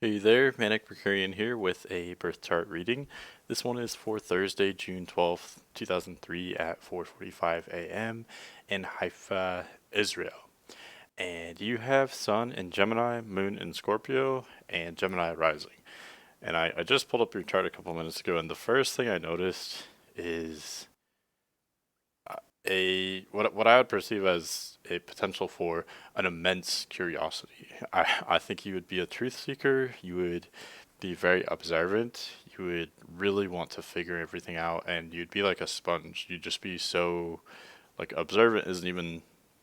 Hey there, manic.mercurian here with a birth chart reading. This one is for Thursday, June 12th, 2003 at 4:45 a.m. in Haifa, Israel. And you have Sun in Gemini, Moon in Scorpio, and Gemini rising. And I just pulled up your chart a couple minutes ago, and the first thing I noticed is what I would perceive as a potential for an immense curiosity. I think you would be a truth seeker. You would be very observant. You would really want to figure everything out, and you'd be like a sponge. You'd just be so like observant isn't even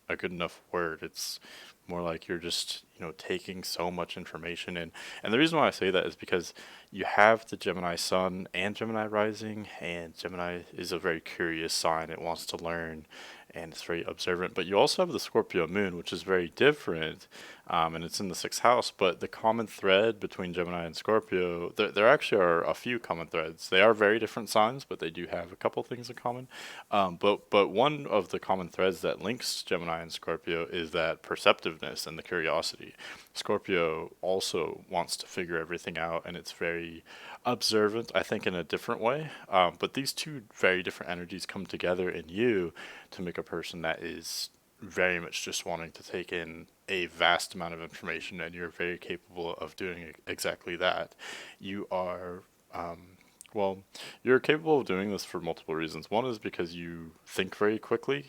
a good enough word. It's more like you're just, taking so much information in. And the reason why I say that is because you have the Gemini sun and Gemini rising, and Gemini is a very curious sign. It wants to learn and it's very observant. But you also have the Scorpio moon, which is very different, and it's in the sixth house. But the common thread between Gemini and Scorpio, there actually are a few common threads. They are very different signs, but they do have a couple things in common. But one of the common threads that links Gemini and Scorpio is that perceptiveness and the curiosity. Scorpio also wants to figure everything out, and it's very observant, I think, in a different way. But these two very different energies come together in you to make a person that is very much just wanting to take in a vast amount of information, and you're very capable of doing exactly that. You are well, you're capable of doing this for multiple reasons. One is because you think very quickly.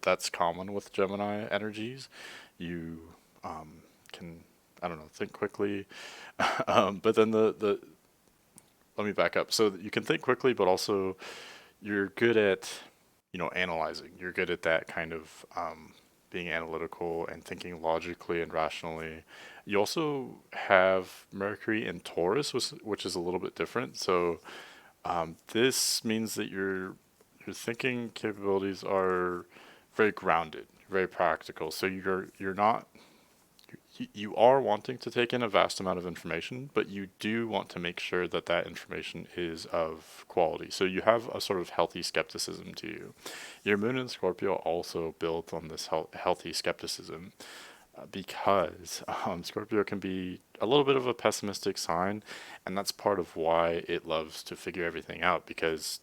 That's common with Gemini energies. You can, I don't know, think quickly. But then let me back up. So you can think quickly, but also you're good at, analyzing. You're good at that kind of being analytical and thinking logically and rationally. You also have Mercury and Taurus, which is a little bit different. So this means that your thinking capabilities are very grounded, very practical. So you're not you are wanting to take in a vast amount of information, but you do want to make sure that that information is of quality. So you have a sort of healthy skepticism to you. Your moon in Scorpio also builds on this healthy skepticism because Scorpio can be a little bit of a pessimistic sign, and that's part of why it loves to figure everything out because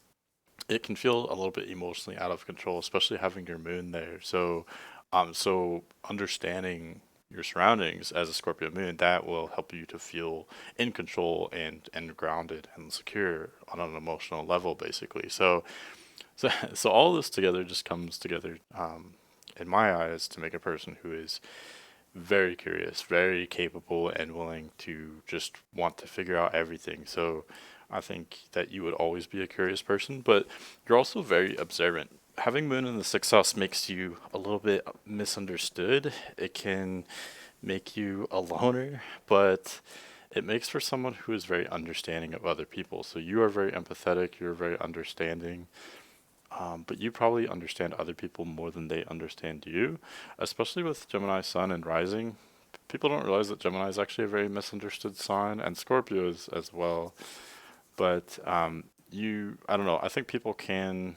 it can feel a little bit emotionally out of control, especially having your moon there. So understanding your surroundings as a Scorpio moon, that will help you to feel in control and grounded and secure on an emotional level, basically. So all this together just comes together, in my eyes, to make a person who is very curious, very capable, and willing to just want to figure out everything. So I think that you would always be a curious person, but you're also very observant. Having Moon in the sixth house makes you a little bit misunderstood. It can make you a loner, but it makes for someone who is very understanding of other people. So you are very empathetic, you're very understanding, but you probably understand other people more than they understand you, especially with Gemini Sun and Rising. People don't realize that Gemini is actually a very misunderstood sign, and Scorpio is as well. But I don't know, I think people can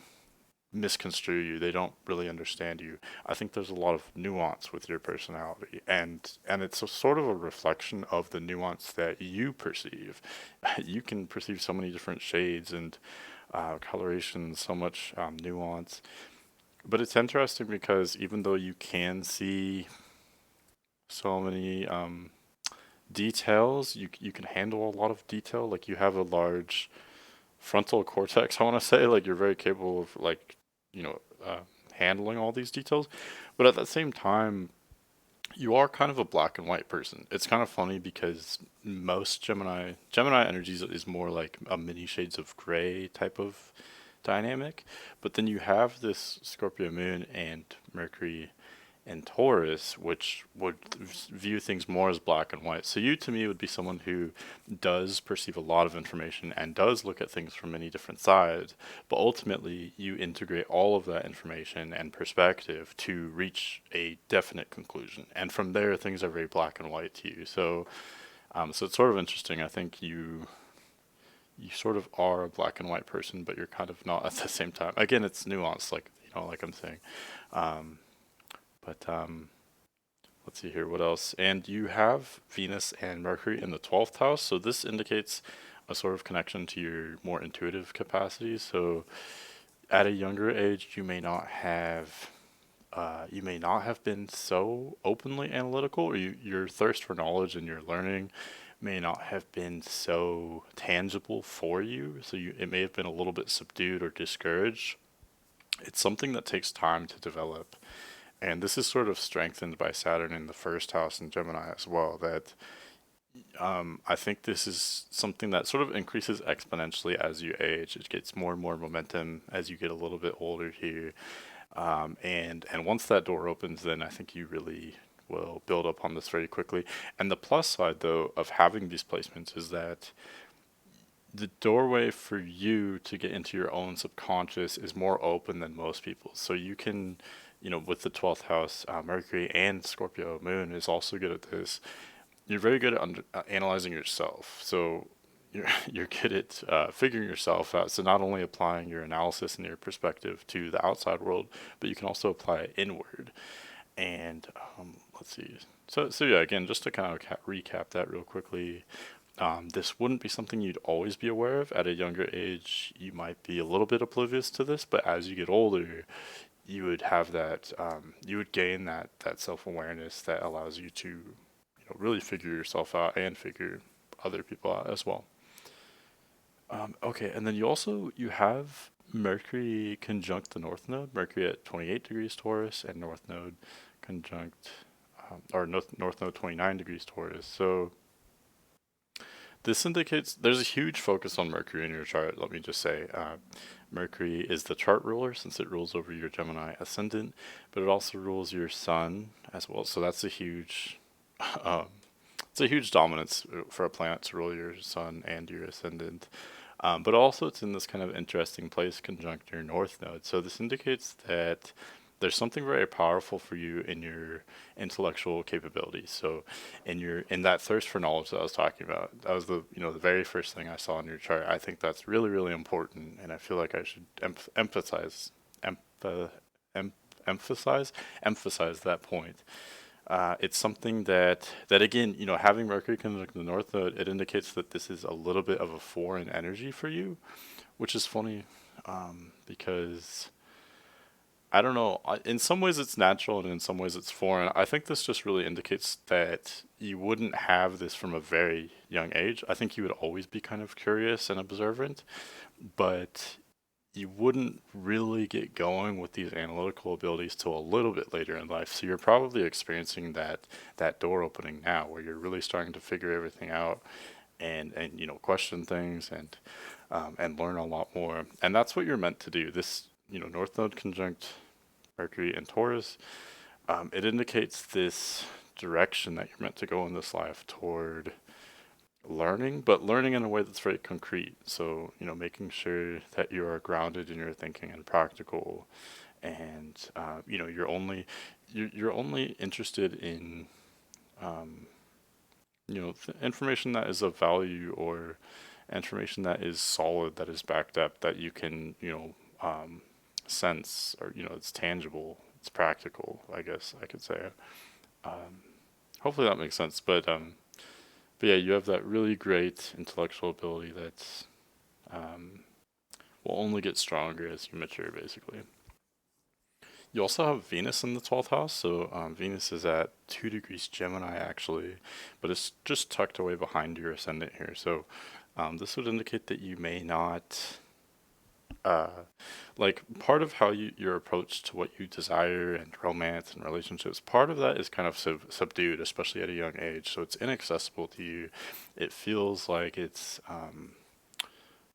misconstrue you. They don't really understand you. I think there's a lot of nuance with your personality, and it's a sort of a reflection of the nuance that you perceive. You can perceive so many different shades and coloration, so much nuance. But it's interesting because even though you can see so many details, you can handle a lot of detail. Like you have a large frontal cortex. I want to say like you're very capable of like you know handling all these details, but at the same time you are kind of a black and white person. It's kind of funny because most Gemini energies is more like a many shades of gray type of dynamic, but then you have this Scorpio moon and Mercury and Taurus, which would view things more as black and white. So you, to me, would be someone who does perceive a lot of information and does look at things from many different sides, but ultimately you integrate all of that information and perspective to reach a definite conclusion. And from there, things are very black and white to you. So it's sort of interesting. I think you sort of are a black and white person, but you're kind of not at the same time. Again, it's nuanced, like like I'm saying. Um, but let's see here, what else? And you have Venus and Mercury in the 12th house, so this indicates a sort of connection to your more intuitive capacities. So at a younger age, you may not have been so openly analytical, or your thirst for knowledge and your learning may not have been so tangible for you. So it may have been a little bit subdued or discouraged. It's something that takes time to develop. And this is sort of strengthened by Saturn in the first house in Gemini as well. That I think this is something that sort of increases exponentially as you age. It gets more and more momentum as you get a little bit older here. And once that door opens, then I think you really will build up on this very quickly. And the plus side, though, of having these placements is that the doorway for you to get into your own subconscious is more open than most people. So you can, with the 12th house, Mercury and Scorpio Moon is also good at this. You're very good at analyzing yourself. So you're good at figuring yourself out. So not only applying your analysis and your perspective to the outside world, but you can also apply it inward. And let's see. So yeah, again, just to kind of recap that real quickly, this wouldn't be something you'd always be aware of. At a younger age, you might be a little bit oblivious to this, but as you get older, you would have that, you would gain that self awareness that allows you to, really figure yourself out and figure other people out as well. Okay, and then you have Mercury conjunct the North Node, Mercury at 28 degrees Taurus, and North Node conjunct, North Node 29 degrees Taurus. So this indicates there's a huge focus on Mercury in your chart. Let me just say, Mercury is the chart ruler since it rules over your Gemini ascendant, but it also rules your Sun as well. So that's a huge, um, it's a huge dominance for a planet to rule your Sun and your ascendant. But also, it's in this kind of interesting place conjunct your North Node. So this indicates that there's something very powerful for you in your intellectual capabilities. So in that thirst for knowledge that I was talking about, that was the very first thing I saw in your chart. I think that's really really important, and I feel like I should emphasize emph- em- emphasize emphasize that point. It's something that again, having Mercury conjunct the North Node, it indicates that this is a little bit of a foreign energy for you, which is funny, because I don't know. In some ways, it's natural, and in some ways, it's foreign. I think this just really indicates that you wouldn't have this from a very young age. I think you would always be kind of curious and observant, but you wouldn't really get going with these analytical abilities till a little bit later in life. So you're probably experiencing that door opening now, where you're really starting to figure everything out and question things and learn a lot more. And that's what you're meant to do. This North Node conjunct Mercury and Taurus, it indicates this direction that you're meant to go in this life toward learning, but learning in a way that's very concrete. So, making sure that you are grounded in your thinking and practical, and you're only interested in information that is of value, or information that is solid, that is backed up, that you can sense, or it's tangible, it's practical, I guess I could say. Um, Hopefully that makes sense, but yeah, you have that really great intellectual ability that's um, will only get stronger as you mature, basically. You also have Venus in the 12th house, so Venus is at 2 degrees Gemini actually, but it's just tucked away behind your ascendant here. So this would indicate that you may not, uh, like, part of how your approach to what you desire and romance and relationships, part of that is kind of subdued, especially at a young age. So it's inaccessible to you. It feels like it's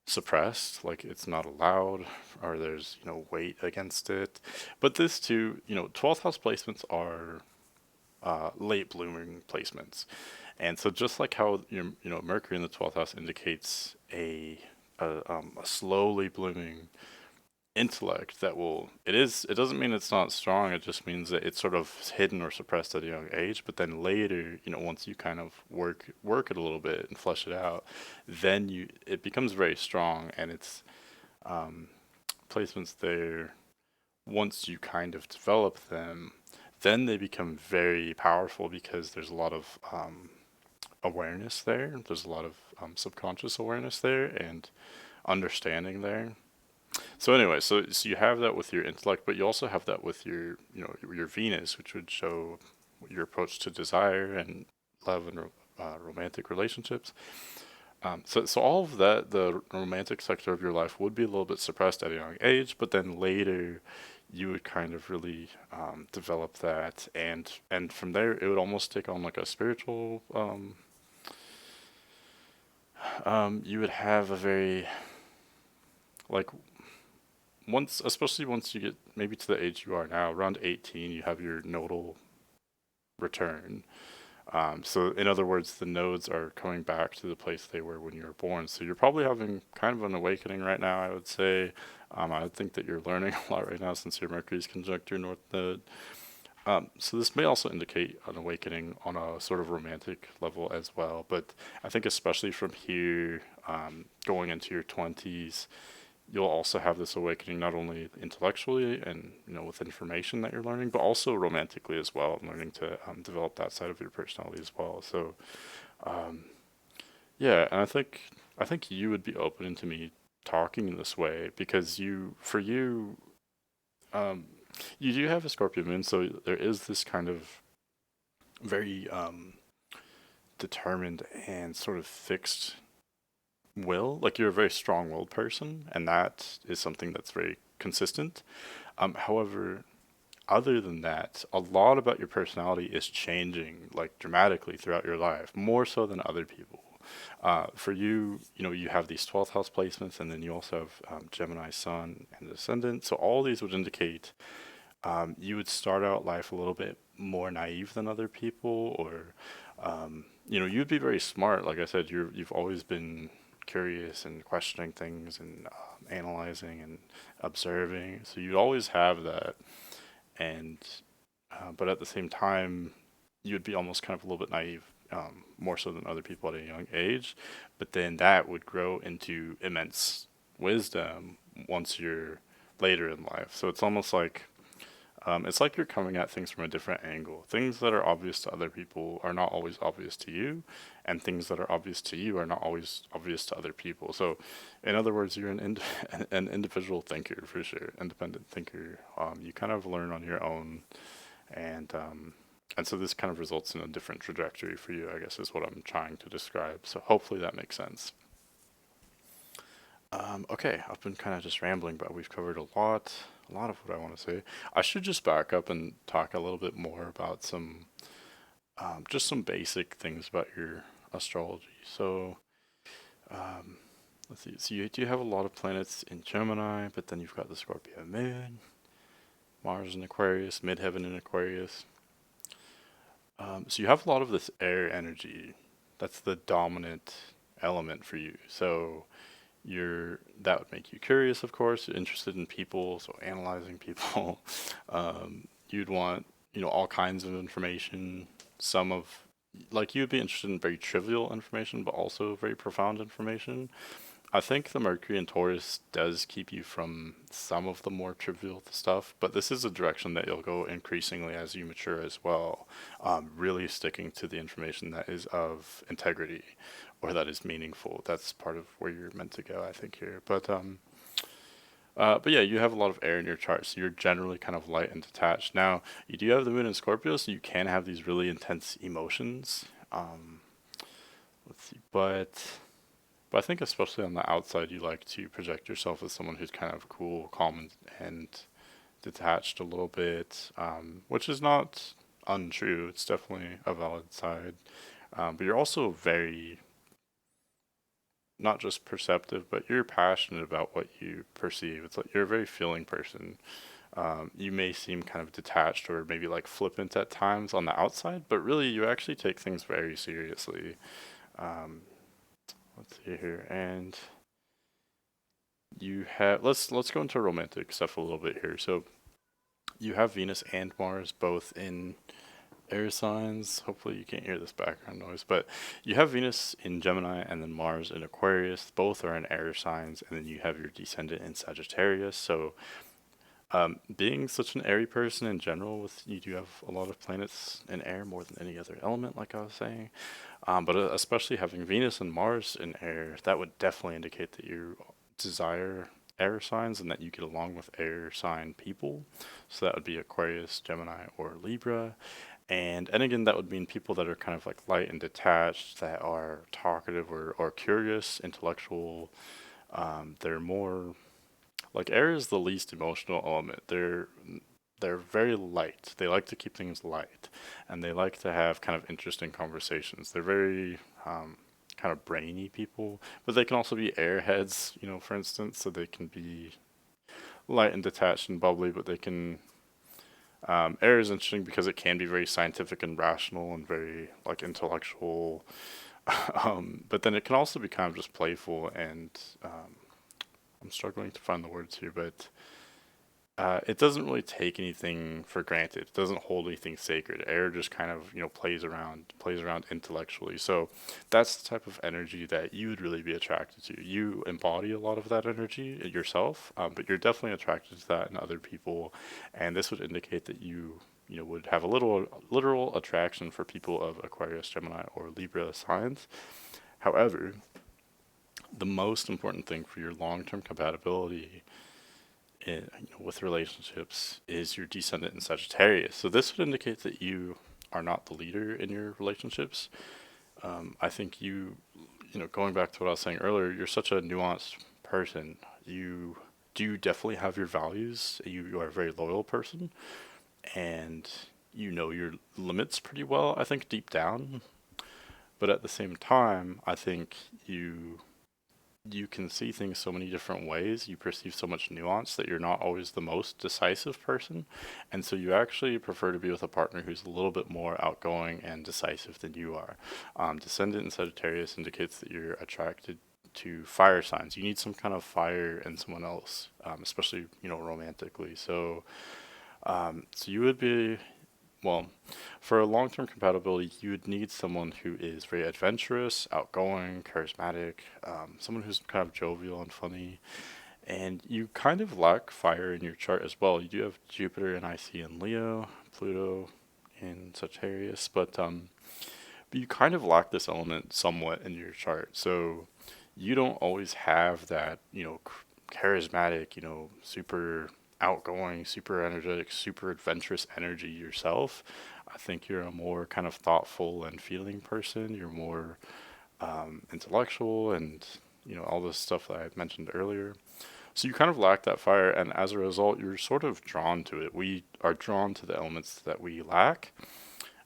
suppressed, like it's not allowed, or there's weight against it. But this too, 12th house placements are late blooming placements, and so just like how Mercury in the 12th house indicates a slowly blooming intellect that will it doesn't mean it's not strong, it just means that it's sort of hidden or suppressed at a young age, but then later, once you kind of work it a little bit and flesh it out, then it becomes very strong, and it's um placements there, once you kind of develop them, then they become very powerful because there's a lot of awareness there. There's a lot of subconscious awareness there and understanding there. So anyway, so you have that with your intellect, but you also have that with your your Venus, which would show your approach to desire and love and romantic relationships. So all of that, the romantic sector of your life would be a little bit suppressed at a young age, but then later you would kind of really develop that, and from there it would almost take on like a spiritual. You would have a very like once, especially once you get maybe to the age you are now, around 18, you have your nodal return. So in other words, the nodes are coming back to the place they were when you were born. So you're probably having kind of an awakening right now, I would say. I would think that you're learning a lot right now since your Mercury's conjunct your North Node. So this may also indicate an awakening on a sort of romantic level as well. But I think especially from here, going into your 20s, you'll also have this awakening not only intellectually and with information that you're learning, but also romantically as well, and learning to develop that side of your personality as well. So um, yeah, and I think you would be open to me talking in this way because for you um, you do have a Scorpio moon, so there is this kind of very determined and sort of fixed will. Like you're a very strong-willed person, and that is something that's very consistent. However, other than that, a lot about your personality is changing like dramatically throughout your life, more so than other people. For you, you have these 12th house placements, and then you also have Gemini Sun and Ascendant. So all these would indicate you would start out life a little bit more naive than other people, or you'd be very smart. Like I said, you've always been curious and questioning things and analyzing and observing. So you'd always have that, and but at the same time, you would be almost kind of a little bit naive, more so than other people at a young age. But then that would grow into immense wisdom once you're later in life. So it's like you're coming at things from a different angle. Things that are obvious to other people are not always obvious to you, and things that are obvious to you are not always obvious to other people. So, in other words, you're an individual thinker for sure, independent thinker. You kind of learn on your own, and so this kind of results in a different trajectory for you, I guess, is what I'm trying to describe. So hopefully that makes sense. Okay, I've been kind of just rambling, but we've covered a lot of what I want to say. I should just back up and talk a little bit more about just some basic things about your astrology. So, um, let's see. So you do have a lot of planets in Gemini, but then you've got the Scorpio Moon, Mars in Aquarius, Midheaven in Aquarius. So you have a lot of this air energy. That's the dominant element for you. So that would make you curious, of course, interested in people, so analyzing people. You'd want all kinds of information. Some of like you'd be interested in very trivial information, but also very profound information. I think the Mercury and Taurus does keep you from some of the more trivial stuff, but this is a direction that you'll go increasingly as you mature as well. Really sticking to the information that is of integrity or that is meaningful. That's part of where you're meant to go, I think, here. But yeah, you have a lot of air in your chart, so you're generally kind of light and detached. Now, you do have the moon in Scorpio, so you can have these really intense emotions. Let's see, but I think especially on the outside, you like to project yourself as someone who's kind of cool, calm, and detached a little bit, which is not untrue. It's definitely a valid side. But you're also very, not just perceptive, but you're passionate about what you perceive. It's like you're a very feeling person. You may seem kind of detached or maybe like flippant at times on the outside, but really you actually take things very seriously. Um, let's see here, and let's go into romantic stuff a little bit here. So you have Venus and Mars both in air signs. Hopefully you can't hear this background noise, but you have Venus in Gemini and then Mars in Aquarius. Both are in air signs, and then you have your descendant in Sagittarius. So Being such an airy person in general, with you do have a lot of planets in air more than any other element, like I was saying. But especially having Venus and Mars in air, that would definitely indicate that you desire air signs and that you get along with air sign people. So that would be Aquarius, Gemini, or Libra. And again, that would mean people that are kind of like light and detached, that are talkative or curious, intellectual. They're more like air is the least emotional element. They're very light. They like to keep things light, and they like to have kind of interesting conversations. They're very kind of brainy people, but they can also be airheads, for instance. So they can be light and detached and bubbly, but they can. Air is interesting because it can be very scientific and rational and very like intellectual, but then it can also be kind of just playful and I'm struggling to find the words here, but it doesn't really take anything for granted. It doesn't hold anything sacred. Air just kind of plays around intellectually. So that's the type of energy that you would really be attracted to. You embody a lot of that energy yourself, but you're definitely attracted to that in other people, and this would indicate that you would have a little literal attraction for people of Aquarius, Gemini, or Libra signs. However, the most important thing for your long-term compatibility with relationships is your descendant in Sagittarius. So this would indicate that you are not the leader in your relationships. I think going back to what I was saying earlier, you're such a nuanced person. You do definitely have your values. You are a very loyal person, and you know your limits pretty well, I think, deep down. But at the same time, I think you can see things so many different ways. You perceive so much nuance that you're not always the most decisive person. And so you actually prefer to be with a partner who's a little bit more outgoing and decisive than you are. Descendant in Sagittarius indicates that you're attracted to fire signs. You need some kind of fire in someone else, especially, romantically. So you would be well, for a long term compatibility, you would need someone who is very adventurous, outgoing, charismatic, someone who's kind of jovial and funny. And you kind of lack fire in your chart as well. You do have Jupiter and IC in Leo, Pluto in Sagittarius, but you kind of lack this element somewhat in your chart. So you don't always have that, charismatic, super outgoing, super energetic, super adventurous energy yourself. I think you're a more kind of thoughtful and feeling person. You're more intellectual and, all this stuff that I had mentioned earlier. So you kind of lack that fire, and as a result, you're sort of drawn to it. We are drawn to the elements that we lack,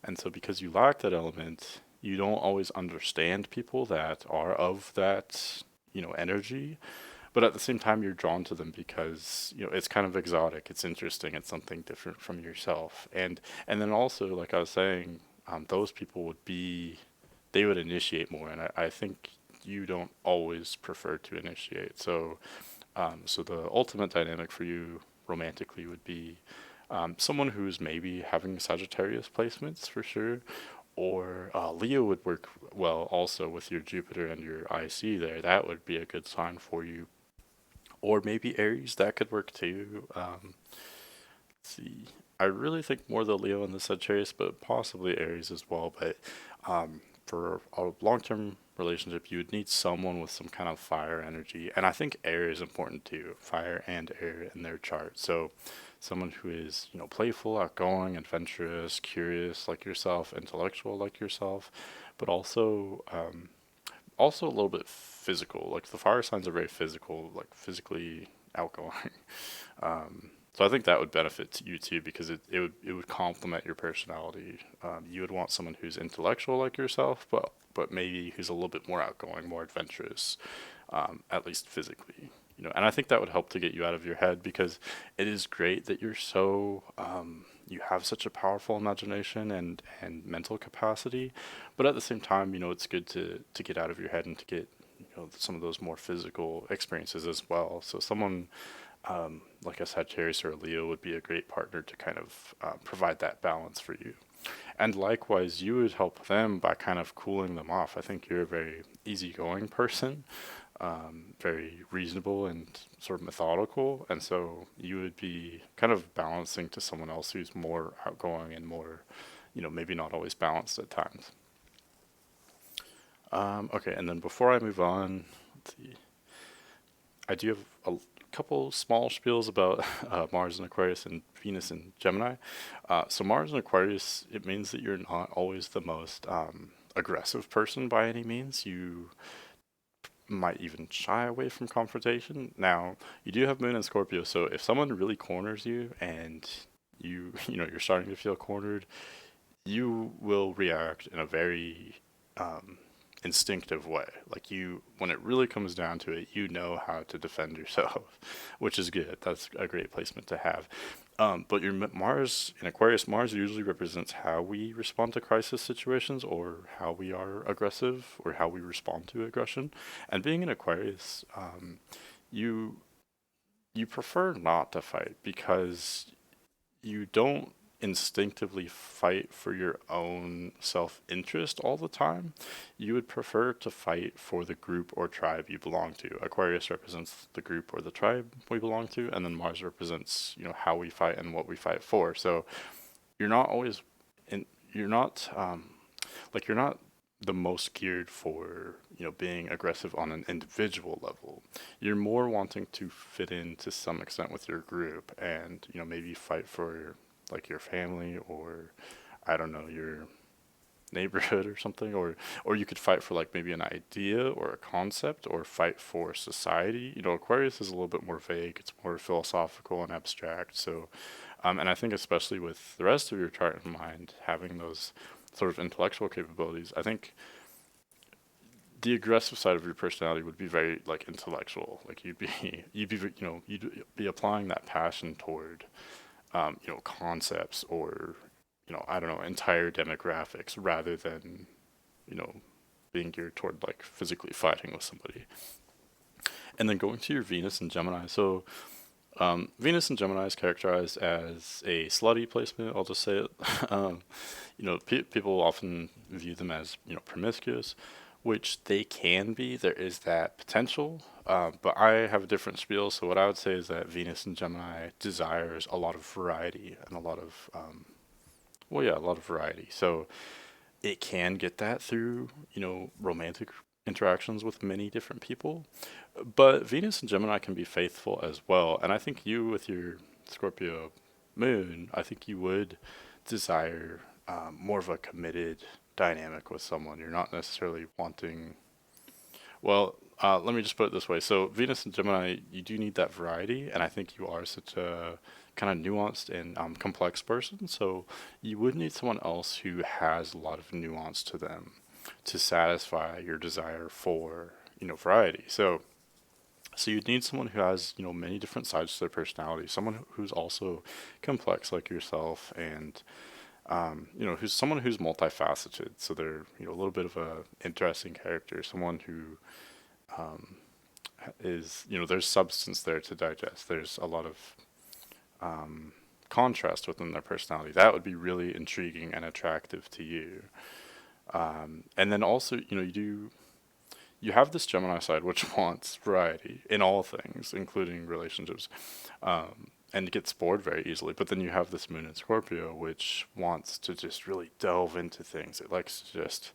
and so because you lack that element, you don't always understand people that are of that, energy. But at the same time, you're drawn to them because it's kind of exotic. It's interesting. It's something different from yourself. And then also, like I was saying, those people they would initiate more. And I think you don't always prefer to initiate. So the ultimate dynamic for you romantically would be someone who's maybe having Sagittarius placements for sure, or Leo would work well also with your Jupiter and your IC there. That would be a good sign for you. Or maybe Aries, that could work too. Let's see. I really think more the Leo and the Sagittarius, but possibly Aries as well. But for a long term relationship, you would need someone with some kind of fire energy. And I think air is important too, fire and air in their chart. So someone who is, playful, outgoing, adventurous, curious like yourself, intellectual like yourself, but also a little bit physical. Like the fire signs are very physical, like physically outgoing. So I think that would benefit you too because it would complement your personality. You would want someone who's intellectual like yourself, but maybe who's a little bit more outgoing, more adventurous, at least physically. And I think that would help to get you out of your head because it is great that you're so you have such a powerful imagination and mental capacity, but at the same time, it's good to get out of your head and to get some of those more physical experiences as well. So someone like a Sagittarius or a Leo would be a great partner to kind of provide that balance for you. And likewise, you would help them by kind of cooling them off. I think you're a very easygoing person, very reasonable and sort of methodical. And so you would be kind of balancing to someone else who's more outgoing and more, maybe not always balanced at times. Okay, and then before I move on, let's see. I do have a couple small spiels about Mars and Aquarius and Venus and Gemini. So Mars and Aquarius, it means that you're not always the most aggressive person by any means. You might even shy away from confrontation. Now, you do have Moon and Scorpio, so if someone really corners you and you're starting to feel cornered, you will react in a very instinctive way. Like when it really comes down to it, you know how to defend yourself, which is good. That's a great placement to have. But your Mars in Aquarius, Mars usually represents how we respond to crisis situations, or how we are aggressive, or how we respond to aggression. And being in Aquarius, you you prefer not to fight because you don't instinctively fight for your own self interest all the time. You would prefer to fight for the group or tribe you belong to. Aquarius represents the group or the tribe we belong to, and then Mars represents, how we fight and what we fight for. So you're not always in, you're not, you're not the most geared for being aggressive on an individual level. You're more wanting to fit in to some extent with your group, and maybe fight for like your family, or I don't know, your neighborhood or something, or you could fight for like maybe an idea or a concept, or fight for society. Aquarius is a little bit more vague. It's more philosophical and abstract. So and I think especially with the rest of your chart in mind, having those sort of intellectual capabilities, I think the aggressive side of your personality would be very like intellectual. Like you'd be applying that passion toward concepts, or I don't know, entire demographics, rather than you know being geared toward like physically fighting with somebody. And then going to your Venus and Gemini. So Venus and Gemini is characterized as a slutty placement. I'll just say it. People often view them as promiscuous, which they can be. There is that potential, but I have a different spiel. So what I would say is that Venus and Gemini desires a lot of variety and a lot of a lot of variety. So it can get that through romantic interactions with many different people, but Venus and Gemini can be faithful as well. And I think you, with your Scorpio moon, I think you would desire more of a committed dynamic with someone. You're not necessarily wanting, well, let me just put it this way. So, Venus and Gemini, you do need that variety, and I think you are such a kind of nuanced and complex person. So, you would need someone else who has a lot of nuance to them to satisfy your desire for, variety. So you'd need someone who has, many different sides to their personality, someone who's also complex like yourself, and who's someone who's multifaceted. So they're, a little bit of a interesting character, someone who is, there's substance there to digest. There's a lot of contrast within their personality. That would be really intriguing and attractive to you. And then also, you have this Gemini side which wants variety in all things, including relationships, and gets bored very easily. But then you have this Moon in Scorpio, which wants to just really delve into things. It likes to just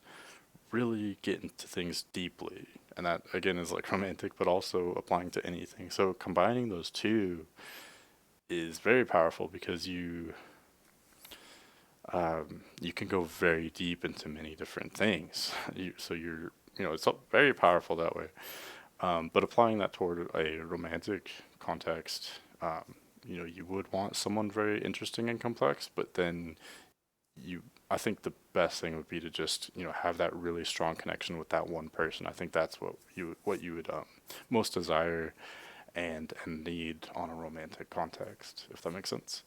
really get into things deeply. And that, again, is like romantic, but also applying to anything. So combining those two is very powerful, because you can go very deep into many different things. It's very powerful that way. But applying that toward a romantic context, you would want someone very interesting and complex, but then I think the best thing would be to just, have that really strong connection with that one person. I think that's what you would most desire and need on a romantic context, if that makes sense.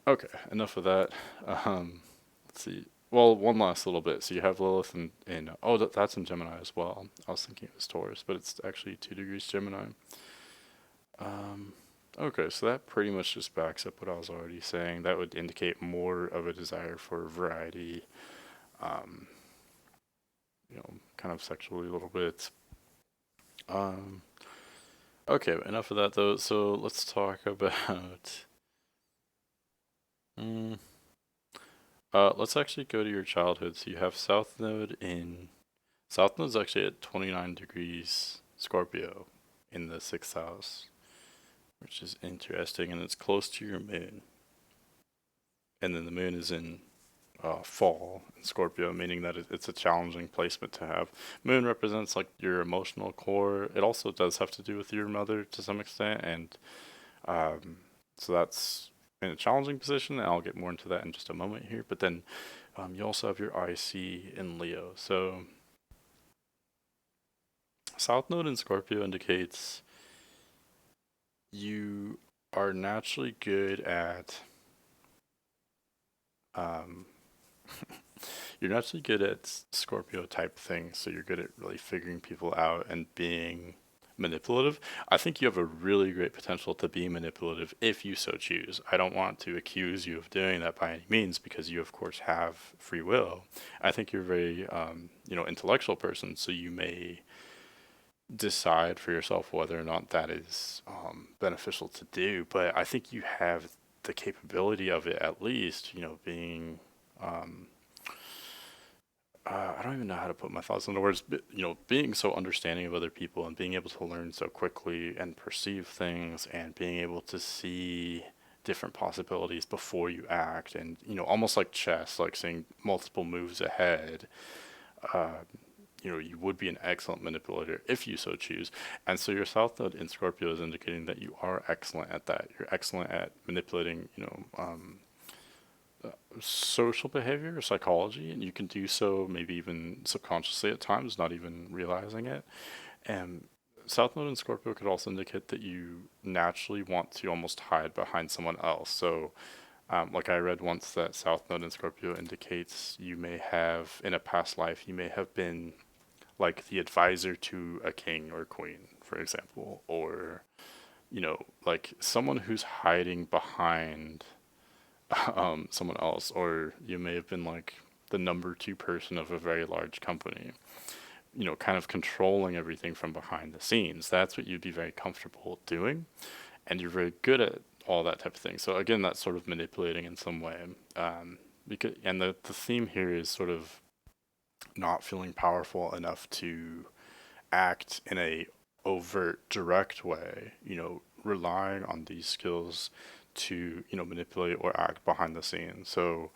Okay, enough of that. Let's see. Well, one last little bit. So you have Lilith in oh, that's in Gemini as well. I was thinking it was Taurus, but it's actually 2 degrees Gemini. Okay, so that pretty much just backs up what I was already saying. That would indicate more of a desire for variety, um, kind of sexually a little bit. Um, okay, enough of that though. So let's talk about. Mm, let's actually go to your childhood. So you have South Node in. South Node's actually at 29 degrees Scorpio in the sixth house, which is interesting, and it's close to your moon. And then the moon is in fall in Scorpio, meaning that it's a challenging placement to have. Moon represents like your emotional core. It also does have to do with your mother to some extent, and um, so that's in a challenging position. And I'll get more into that in just a moment here. But then you also have your IC in Leo. So South Node in Scorpio indicates you are naturally good at um, you're naturally good at Scorpio type things, so you're good at really figuring people out and being manipulative. I think you have a really great potential to be manipulative if you so choose. I don't want to accuse you of doing that by any means because you, of course, have free will. I think you're a very, intellectual person, so you may decide for yourself whether or not that is beneficial to do. But I think you have the capability of it at least, being um, I don't even know how to put my thoughts into words, but being so understanding of other people and being able to learn so quickly and perceive things and being able to see different possibilities before you act and almost like chess, like seeing multiple moves ahead. Uh, you would be an excellent manipulator if you so choose. And so your South Node in Scorpio is indicating that you are excellent at that. You're excellent at manipulating, social behavior or psychology, and you can do so maybe even subconsciously at times, not even realizing it. And South Node in Scorpio could also indicate that you naturally want to almost hide behind someone else. So, like I read once that South Node in Scorpio indicates you may have, in a past life, you may have been like the advisor to a king or queen, for example, or, like someone who's hiding behind someone else, or you may have been like the number two person of a very large company, kind of controlling everything from behind the scenes. That's what you'd be very comfortable doing, and you're very good at all that type of thing. So again, that's sort of manipulating in some way. Because and the theme here is sort of not feeling powerful enough to act in a overt, direct way. Relying on these skills to manipulate or act behind the scenes. So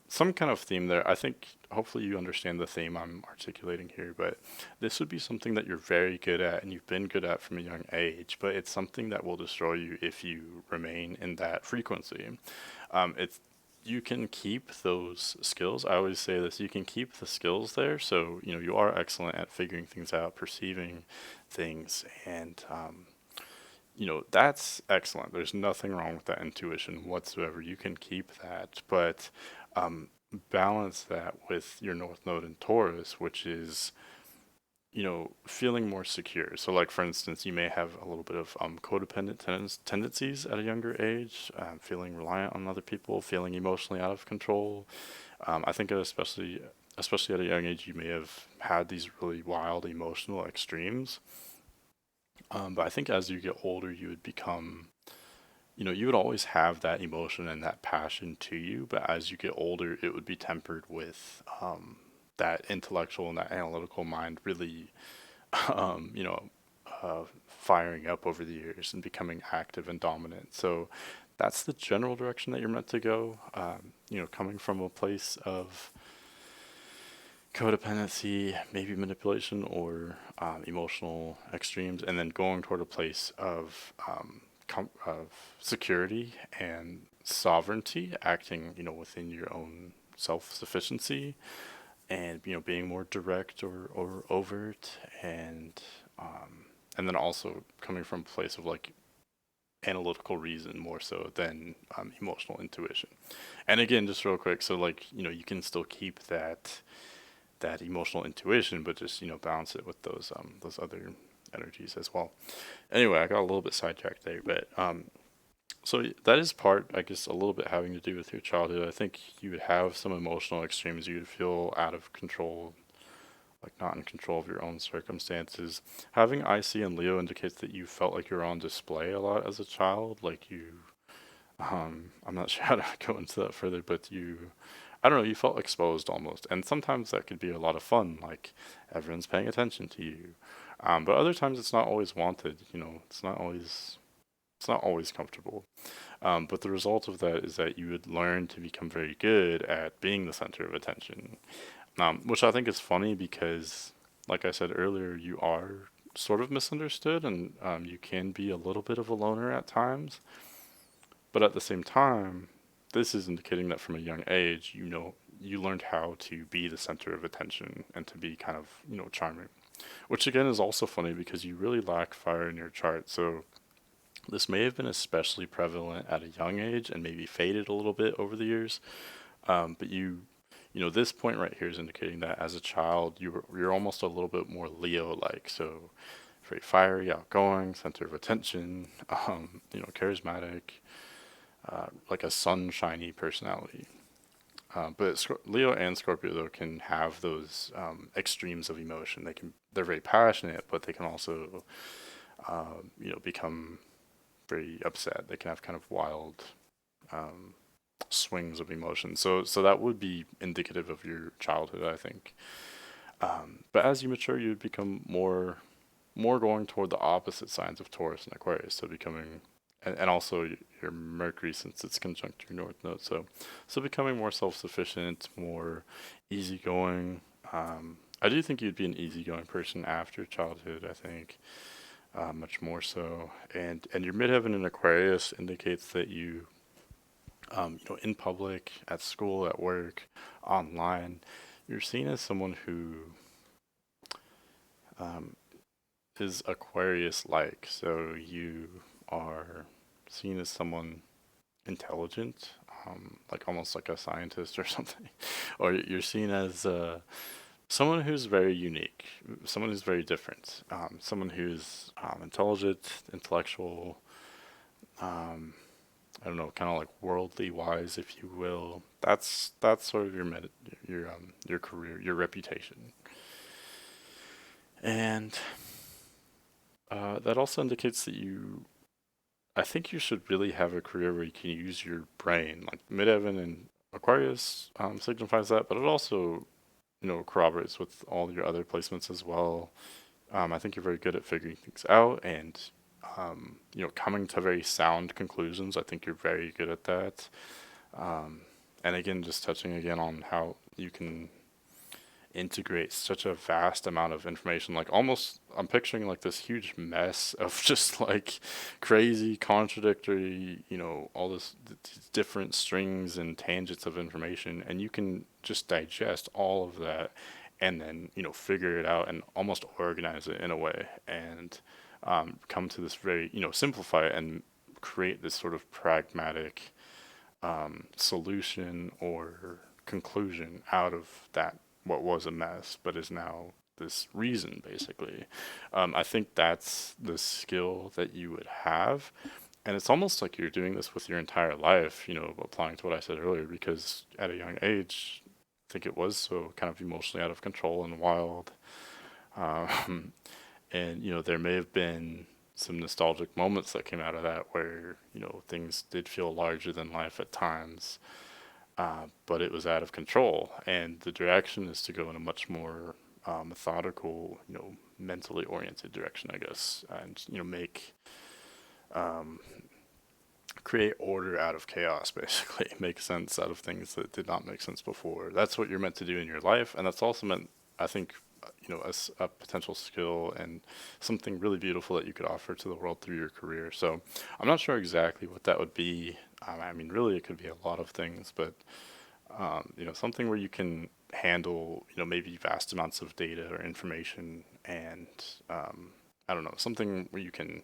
some kind of theme there. I think hopefully you understand the theme I'm articulating here, but this would be something that you're very good at and you've been good at from a young age, but it's something that will destroy you if you remain in that frequency. It's you can keep those skills. I always say this, you can keep the skills there. So, you are excellent at figuring things out, perceiving things, and that's excellent. There's nothing wrong with that intuition whatsoever. You can keep that, but um, balance that with your North Node in Taurus, which is, feeling more secure. So, like for instance, you may have a little bit of codependent tendencies at a younger age, feeling reliant on other people, feeling emotionally out of control. I think especially at a young age, you may have had these really wild emotional extremes. But I think as you get older, you would become, you would always have that emotion and that passion to you, but as you get older, it would be tempered with that intellectual and that analytical mind really, um, you know, firing up over the years and becoming active and dominant. So that's the general direction that you're meant to go. Coming from a place of codependency, maybe manipulation or emotional extremes, and then going toward a place of of security and sovereignty, acting within your own self sufficiency, and being more direct or overt, and then also coming from a place of like analytical reason more so than emotional intuition. And again, just real quick, so like you can still keep that emotional intuition, but just balance it with those other energies as well. Anyway, I got a little bit sidetracked there, but so that is part, I guess, a little bit having to do with your childhood. I think you would have some emotional extremes. You would feel out of control, like not in control of your own circumstances. Having IC and Leo indicates that you felt like you were on display a lot as a child. Like I'm not sure how to go into that further, but I don't know, you felt exposed almost. And sometimes that could be a lot of fun, like everyone's paying attention to you. But other times it's not always wanted, it's not always comfortable. But the result of that is that you would learn to become very good at being the center of attention, which I think is funny because, like I said earlier, you are sort of misunderstood and you can be a little bit of a loner at times. But at the same time, this is indicating that from a young age, you learned how to be the center of attention and to be kind of, charming. Which again is also funny because you really lack fire in your chart. So this may have been especially prevalent at a young age and maybe faded a little bit over the years. But this point right here is indicating that as a child, you're almost a little bit more Leo-like. So very fiery, outgoing, center of attention, charismatic, like a sunshiny personality. But Leo and Scorpio though can have those extremes of emotion. They're very passionate, but they can also become very upset. They can have kind of wild swings of emotion. So that would be indicative of your childhood, I think. But as you mature, you would become more going toward the opposite signs of Taurus and Aquarius. So becoming and also your Mercury since it's conjunct your North Node. So becoming more self-sufficient, more easygoing. I do think you'd be an easygoing person after childhood. I think much more so. And your midheaven in Aquarius indicates that in public, at school, at work, online, you're seen as someone who um, is Aquarius-like. So you are seen as someone intelligent, like almost like a scientist or something, or you're seen as someone who's very unique, someone who's very different, someone who's intelligent, intellectual, um, I don't know, kind of like worldly wise, if you will. That's sort of your career, your reputation, and that also indicates that I think you should really have a career where you can use your brain. Like midheaven and Aquarius signifies that, but it also corroborates with all your other placements as well. I think you're very good at figuring things out and coming to very sound conclusions. I think you're very good at that. Um, and again, just touching again on how you can integrate such a vast amount of information, like almost I'm picturing like this huge mess of just like crazy contradictory, all these different strings and tangents of information, and you can just digest all of that and then figure it out and almost organize it in a way and come to this very simplify it and create this sort of pragmatic solution or conclusion out of that what was a mess but is now this reason basically. I think that's the skill that you would have, and it's almost like you're doing this with your entire life, applying to what I said earlier, because at a young age I think it was so kind of emotionally out of control and wild. um, and there may have been some nostalgic moments that came out of that where things did feel larger than life at times, but it was out of control. And the direction is to go in a much more methodical, mentally oriented direction, I guess, and make um, create order out of chaos, basically, make sense out of things that did not make sense before. That's what you're meant to do in your life, and that's also meant, I think, as a potential skill and something really beautiful that you could offer to the world through your career. So I'm not sure exactly what that would be. I mean, really, it could be a lot of things, but something where you can handle, maybe vast amounts of data or information, and I don't know, something where you can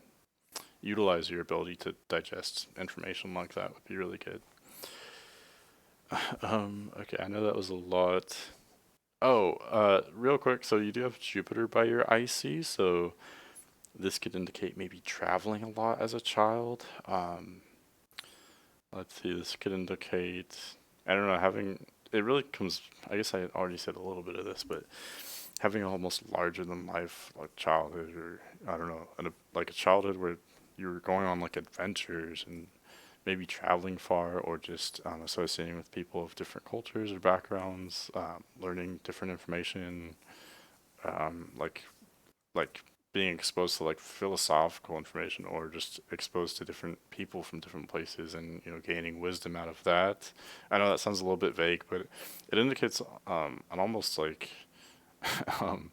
utilize your ability to digest information like that would be really good. Okay, I know that was a lot. Oh, real quick, so you do have Jupiter by your IC, so This could indicate maybe traveling a lot as a child. Let's see, this could indicate, I don't know, having, it really comes, I guess I already said a little bit of this, but having an almost larger than life like childhood, or I don't know, like a childhood where you were going on like adventures and maybe traveling far, or just associating with people of different cultures or backgrounds, learning different information, like like being exposed to like philosophical information, or just exposed to different people from different places, and gaining wisdom out of that. I know that sounds a little bit vague, but it indicates an almost like um,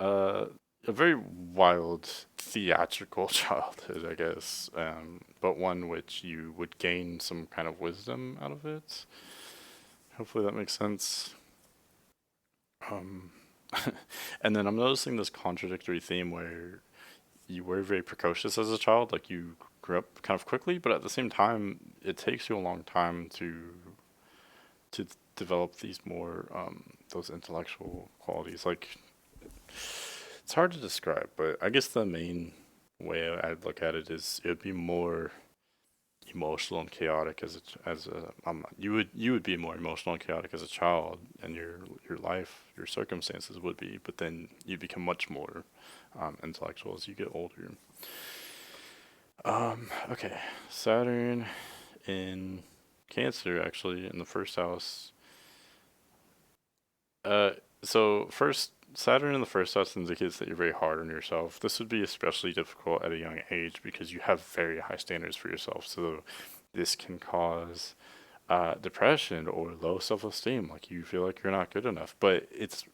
uh, a very wild theatrical childhood, I guess, but one which you would gain some kind of wisdom out of it. Hopefully that makes sense. Um, and then I'm noticing this contradictory theme where you were very precocious as a child, like you grew up kind of quickly, but at the same time, it takes you a long time to develop these more those intellectual qualities. Like it's hard to describe, but I guess the main way I'd look at it is it would be more emotional and chaotic as a you would be more emotional and chaotic as a child, and your life, your circumstances would be, but then you become much more intellectual as you get older. Okay, Saturn in Cancer, actually, in the first house. Uh, so first, Saturn in the first house indicates that you're very hard on yourself. This would be especially difficult at a young age because you have very high standards for yourself. So this can cause depression or low self-esteem, like you feel like you're not good enough. But it's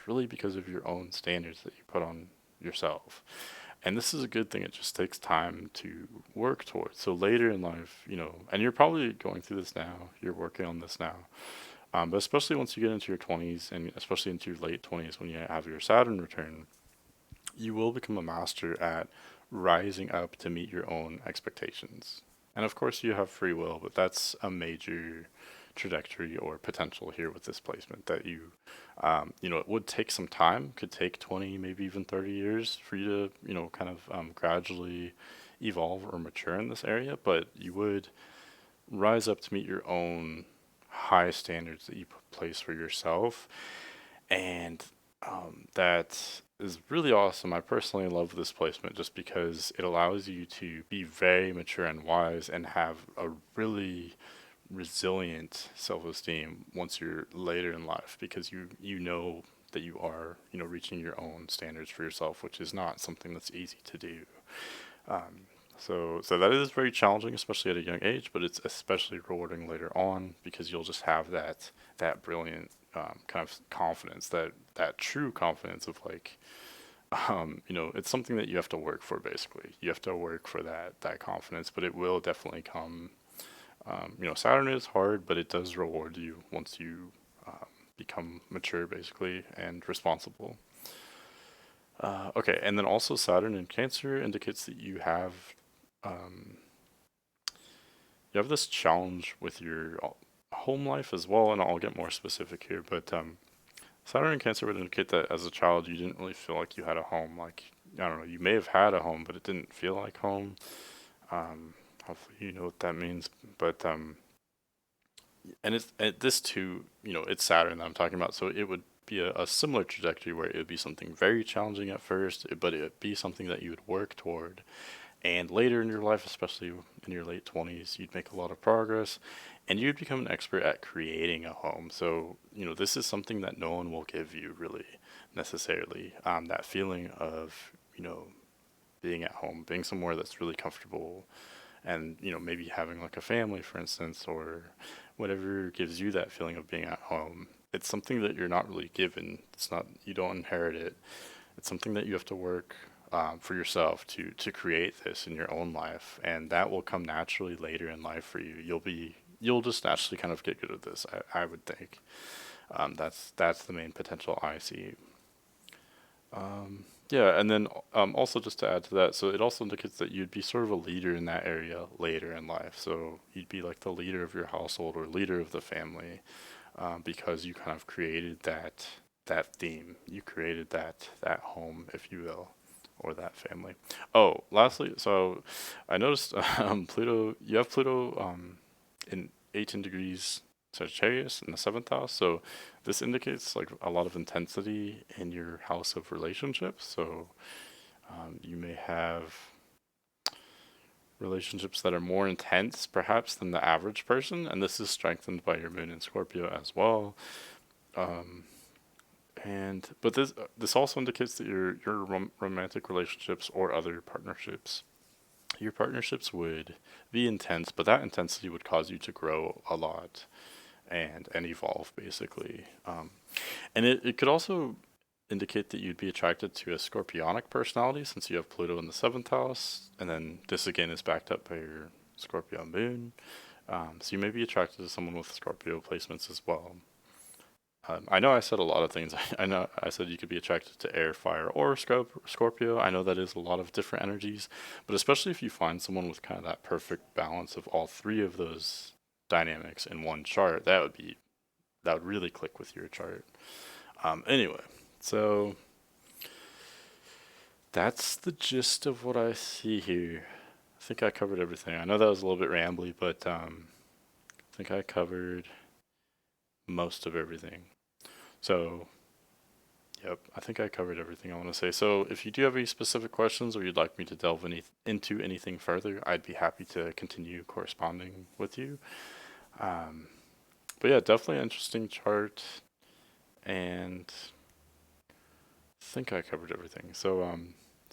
really because of your own standards that you put on yourself. And this is a good thing. It just takes time to work towards. So later in life, and you're probably going through this now. You're working on this now. But especially once you get into your 20s, and especially into your late 20s when you have your Saturn return, you will become a master at rising up to meet your own expectations. And of course, you have free will, but that's a major trajectory or potential here with this placement that it would take some time, could take 20, maybe even 30 years for you to, kind of gradually evolve or mature in this area, but you would rise up to meet your own high standards that you place for yourself. And that is really awesome. I personally love this placement just because it allows you to be very mature and wise and have a really resilient self-esteem once you're later in life, because you know that you are reaching your own standards for yourself, which is not something that's easy to do. um, so that is very challenging, especially at a young age, but it's especially rewarding later on because you'll just have that brilliant kind of confidence, that true confidence of like, it's something that you have to work for. Basically, you have to work for that confidence, but it will definitely come. Saturn is hard, but it does reward you once you become mature, basically, and responsible. Okay, and then also Saturn in Cancer indicates that um, you have this challenge with your home life as well, and I'll get more specific here. But Saturn in Cancer would indicate that as a child you didn't really feel like you had a home. Like, I don't know, you may have had a home, but it didn't feel like home. Um, Hopefully you know what that means. But and this too, it's Saturn that I'm talking about, so it would be a similar trajectory where it would be something very challenging at first, but it would be something that you would work toward. And later in your life, especially in your late 20s, you'd make a lot of progress and you'd become an expert at creating a home. So, this is something that no one will give you really necessarily. That feeling of, being at home, being somewhere that's really comfortable, and, maybe having like a family, for instance, or whatever gives you that feeling of being at home. It's something that you're not really given. It's not, you don't inherit it. It's something that you have to work for yourself to create this in your own life, and that will come naturally later in life for you. You'll just naturally kind of get good at this. I would think that's the main potential I see. Yeah, and then also just to add to that, so it also indicates that you'd be sort of a leader in that area later in life. So you'd be like the leader of your household or leader of the family, because you kind of created that theme. You created that home, if you will, or that family. Oh, lastly, so I noticed Pluto. You have Pluto in 18 degrees Sagittarius in the seventh house. So this indicates like a lot of intensity in your house of relationships. So you may have relationships that are more intense, perhaps, than the average person, and this is strengthened by your moon in Scorpio as well. Um, and but this also indicates that your romantic relationships or other partnerships, your partnerships would be intense, but that intensity would cause you to grow a lot and evolve basically. And it could also indicate that you'd be attracted to a scorpionic personality since you have Pluto in the seventh house, and then this again is backed up by your Scorpio moon. So you may be attracted to someone with Scorpio placements as well. I know I said a lot of things. I know I said you could be attracted to air, fire, or Scorpio. I know that is a lot of different energies, but especially if you find someone with kind of that perfect balance of all three of those dynamics in one chart, that would really click with your chart. Anyway, so that's the gist of what I see here. I think I covered everything. I know that was a little bit rambly, but I think I covered most of everything. So, yep, I think I covered everything I want to say. So, if you do have any specific questions or you'd like me to delve into anything further, I'd be happy to continue corresponding with you. Um, but yeah, definitely an interesting chart, and I think I covered everything. So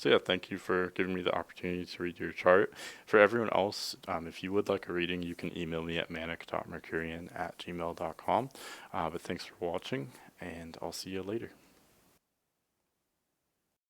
yeah, thank you for giving me the opportunity to read your chart. For everyone else, if you would like a reading, you can email me at manic.mercurian@gmail.com. But thanks for watching, and I'll see you later.